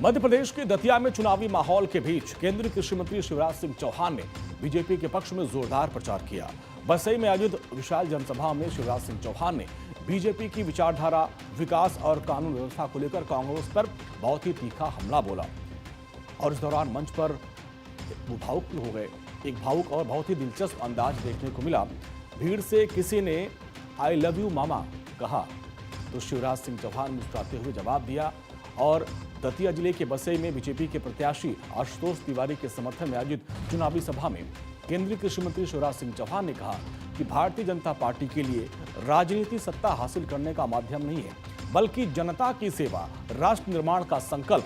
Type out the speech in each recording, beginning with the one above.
मध्य प्रदेश के दतिया में चुनावी माहौल के बीच केंद्रीय कृषि मंत्री शिवराज सिंह चौहान ने बीजेपी के पक्ष में जोरदार प्रचार किया। बसई में आयोजित विशाल जनसभा में शिवराज सिंह चौहान ने बीजेपी की विचारधारा, विकास और कानून व्यवस्था को लेकर कांग्रेस पर बहुत ही तीखा हमला बोला और इस दौरान मंच पर वो भावुक हो गए। एक भावुक और बहुत ही दिलचस्प अंदाज देखने को मिला। भीड़ से किसी ने आई लव यू मामा कहा तो शिवराज सिंह चौहान मुस्कुराते हुए जवाब दिया और दतिया जिले के बसई में बीजेपी के प्रत्याशी आशुतोष तिवारी के समर्थन में आयोजित चुनावी सभा में केंद्रीय कृषि मंत्री शिवराज सिंह चौहान ने कहा कि भारतीय जनता पार्टी के लिए राजनीति सत्ता हासिल करने का माध्यम नहीं है, बल्कि जनता की सेवा, राष्ट्र निर्माण का संकल्प।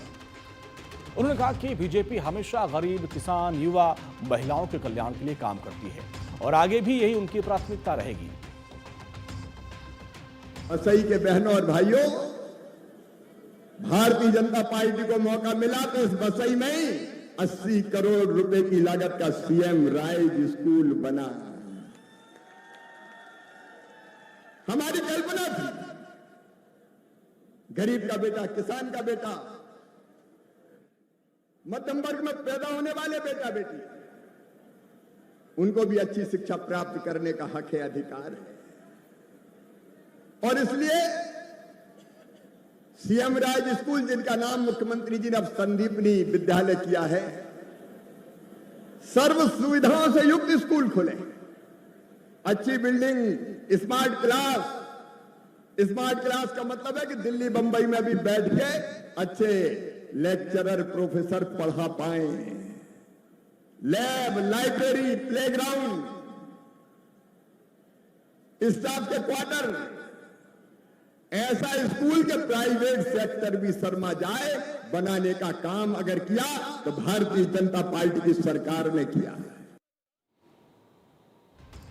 उन्होंने कहा कि बीजेपी हमेशा गरीब, किसान, युवा, महिलाओं के कल्याण के लिए काम करती है और आगे भी यही उनकी प्राथमिकता रहेगी। बसई के बहनों और भाइयों, भारतीय जनता पार्टी को मौका मिला तो इस बसई में ही 80 करोड़ रुपए की लागत का सीएम राइज स्कूल बना। हमारी कल्पना थी गरीब का बेटा, किसान का बेटा, मध्यम वर्ग में पैदा होने वाले बेटा बेटी, उनको भी अच्छी शिक्षा प्राप्त करने का हक है, अधिकार है। और इसलिए सीएम राइज स्कूल, जिनका नाम मुख्यमंत्री जी ने अब संदीपनी विद्यालय किया है, सर्व सुविधाओं से युक्त स्कूल खुले, अच्छी बिल्डिंग, स्मार्ट क्लास का मतलब है कि दिल्ली बंबई में भी बैठ के अच्छे लेक्चरर, प्रोफेसर पढ़ा पाए, लैब, लाइब्रेरी, प्लेग्राउंड, स्टाफ के क्वार्टर, ऐसा स्कूल के प्राइवेट सेक्टर भी शर्मा जाए बनाने का काम अगर किया तो भारतीय जनता पार्टी की सरकार ने किया।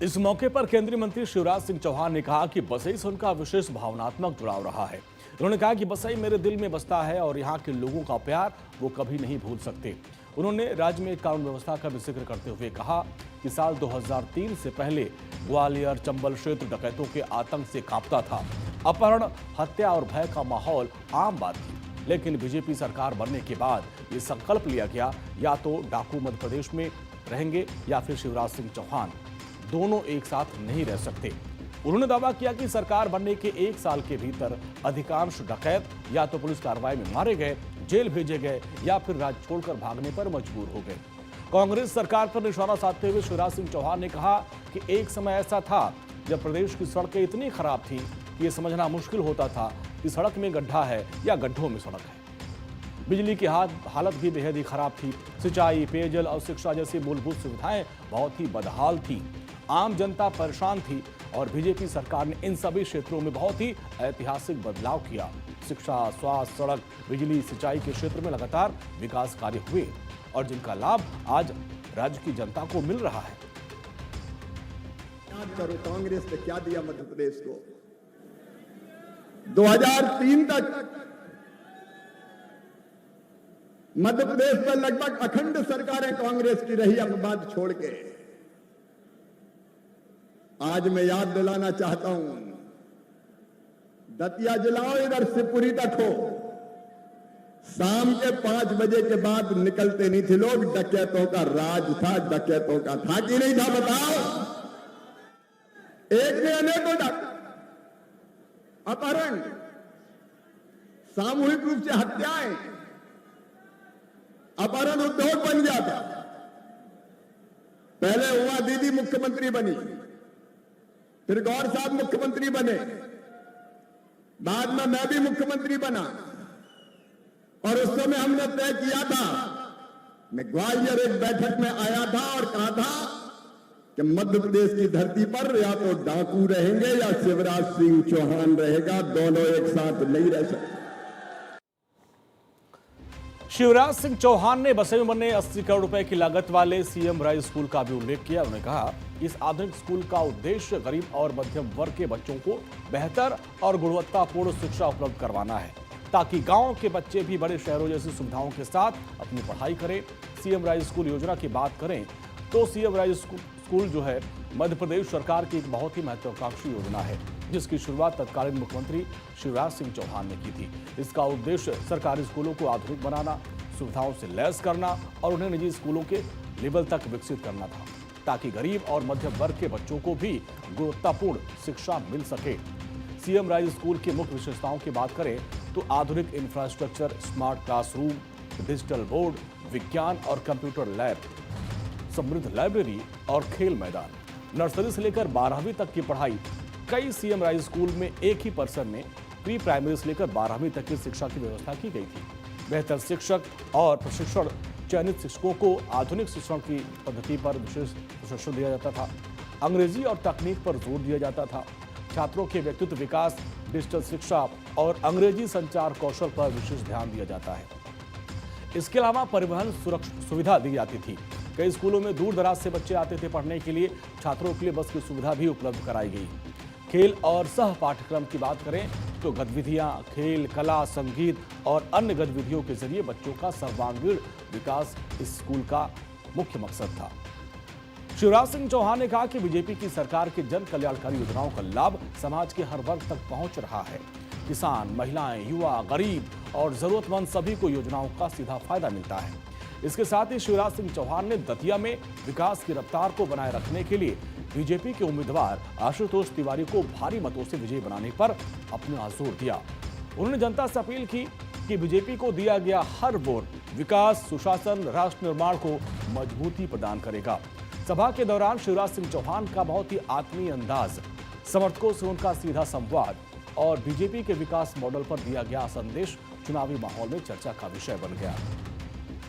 इस मौके पर केंद्रीय मंत्री शिवराज सिंह चौहान ने कहा कि बसई से उनका विशेष भावनात्मक जुड़ाव रहा है। उन्होंने कहा कि बसई मेरे दिल में बसता है और यहाँ के लोगों का प्यार वो कभी नहीं भूल सकते। उन्होंने राज्य में कानून व्यवस्था का भी जिक्र करते हुए कहा कि साल 2003 से पहले ग्वालियर, चंबल क्षेत्र डकैतों के आतंक से कांपता था। अपहरण, हत्या और भय का माहौल आम बात थी, लेकिन बीजेपी सरकार बनने के बाद ये संकल्प लिया गया, या तो डाकू मध्य प्रदेश में रहेंगे या फिर शिवराज सिंह चौहान, दोनों एक साथ नहीं रह सकते। उन्होंने दावा किया कि सरकार बनने के 1 साल के भीतर अधिकांश डकैत या तो पुलिस कार्रवाई में मारे गए, जेल भेजे गए या फिर राज्य छोड़कर भागने पर मजबूर हो गए। कांग्रेस सरकार पर निशाना साधते हुए शिवराज सिंह चौहान ने कहा कि एक समय ऐसा था जब प्रदेश की सड़कें इतनी खराब थी कि ये समझना मुश्किल होता था कि सड़क में गड्ढा है या गड्ढों में सड़क है। बिजली की हालत भी बेहद ही खराब थी। सिंचाई, पेयजल और शिक्षा जैसी मूलभूत सुविधाएं बहुत ही बदहाल थी। आम जनता परेशान थी और बीजेपी सरकार ने इन सभी क्षेत्रों में बहुत ही ऐतिहासिक बदलाव किया। शिक्षा, स्वास्थ्य, सड़क, बिजली, सिंचाई के क्षेत्र में लगातार विकास कार्य हुए और जिनका लाभ आज राज्य की जनता को मिल रहा है। याद करो कांग्रेस ने क्या दिया मध्य प्रदेश को। 2003 तक मध्य प्रदेश में लगभग अखंड सरकारें कांग्रेस की रही, अपवाद छोड़ के। आज मैं याद दिलाना चाहता हूं, दतिया जिला हो, इधर शिवपुरी तक हो, शाम के 5 बजे के बाद निकलते नहीं थे लोग। डकैतों का राज था, डकैतों का था कि नहीं था बताओ? एक ने अनेकों अपहरण, सामूहिक रूप से हत्याएं, अपहरण उद्योग बन गया था। पहले हुआ दीदी मुख्यमंत्री बनी, फिर गौर साहब मुख्यमंत्री बने, बाद में मैं भी मुख्यमंत्री बना और उस समय हमने तय किया था, मैं ग्वालियर एक बैठक में आया था और कहा था कि मध्य प्रदेश की धरती पर या तो डाकू रहेंगे या शिवराज सिंह चौहान रहेगा, दोनों एक साथ नहीं रह सकते। शिवराज सिंह चौहान ने बसई में बनने 80 करोड़ रुपए की लागत वाले सीएम राइज स्कूल का भी उल्लेख किया। उन्होंने कहा इस आधुनिक स्कूल का उद्देश्य गरीब और मध्यम वर्ग के बच्चों को बेहतर और गुणवत्तापूर्ण शिक्षा उपलब्ध करवाना है, ताकि गांव के बच्चे भी बड़े शहरों जैसी सुविधाओं के साथ अपनी पढ़ाई करें। सीएम राइज स्कूल योजना की बात करें तो सीएम राइज स्कूल जो है मध्य प्रदेश सरकार की एक बहुत ही महत्वाकांक्षी योजना है। जिसकी शुरुआत तत्कालीन मुख्यमंत्री शिवराज सिंह चौहान ने की थी। इसका उद्देश्य सरकारी स्कूलों को आधुनिक बनाना, सुविधाओं से लैस करना और उन्हें निजी स्कूलों के लेवल तक विकसित करना था, ताकि गरीब और मध्यम वर्ग के बच्चों को भी गुणवत्तापूर्ण शिक्षा मिल सके। सीएम राइज स्कूल की मुख्य विशेषताओं की बात करें तो आधुनिक infrastructure, smart classroom, digital board, विज्ञान और कंप्यूटर लैब, समृद्ध लाइब्रेरी और खेल मैदान। नर्सरी से लेकर 12वीं तक की पढ़ाई कई सीएम राइज स्कूल में एक ही परिसर में प्री प्राइमरी से लेकर 12वीं तक की शिक्षा की व्यवस्था की गई थी। बेहतर शिक्षक और प्रशिक्षण, चयनित शिक्षकों को आधुनिक शिक्षण की पद्धति पर विशेष प्रशिक्षण दिया जाता था। अंग्रेजी और तकनीक पर जोर दिया जाता था। छात्रों के व्यक्तित्व विकास, डिजिटल शिक्षा और अंग्रेजी संचार कौशल पर विशेष ध्यान दिया जाता है। इसके अलावा परिवहन सुविधा दी जाती थी। कई स्कूलों में दूर दराज से बच्चे आते थे पढ़ने के लिए। छात्रों के लिए बस की सुविधा भी उपलब्ध कराई गई। खेल और सह पाठ्यक्रम की बात करें तो गतिविधियां, खेल, कला, संगीत और अन्य गतिविधियों के जरिए बच्चों का सर्वांगीण विकास इस स्कूल का मुख्य मकसद था। शिवराज सिंह चौहान ने कहा कि बीजेपी की सरकार के जन कल्याणकारी योजनाओं का लाभ समाज के हर वर्ग तक पहुंच रहा है। किसान, महिलाएं, युवा, गरीब और जरूरतमंद सभी को योजनाओं का सीधा फायदा मिलता है। इसके साथ ही शिवराज सिंह चौहान ने दतिया में विकास की रफ्तार को बनाए रखने के लिए बीजेपी के उम्मीदवार आशुतोष तिवारी को भारी मतों से विजयी बनाने पर अपना जोर दिया। उन्होंने जनता से अपील की कि बीजेपी को दिया गया हर वोट विकास, सुशासन, राष्ट्र निर्माण को मजबूती प्रदान करेगा। सभा के दौरान शिवराज सिंह चौहान का बहुत ही आत्मीय अंदाज, समर्थकों से उनका सीधा संवाद और बीजेपी के विकास मॉडल पर दिया गया संदेश चुनावी माहौल में चर्चा का विषय बन गया।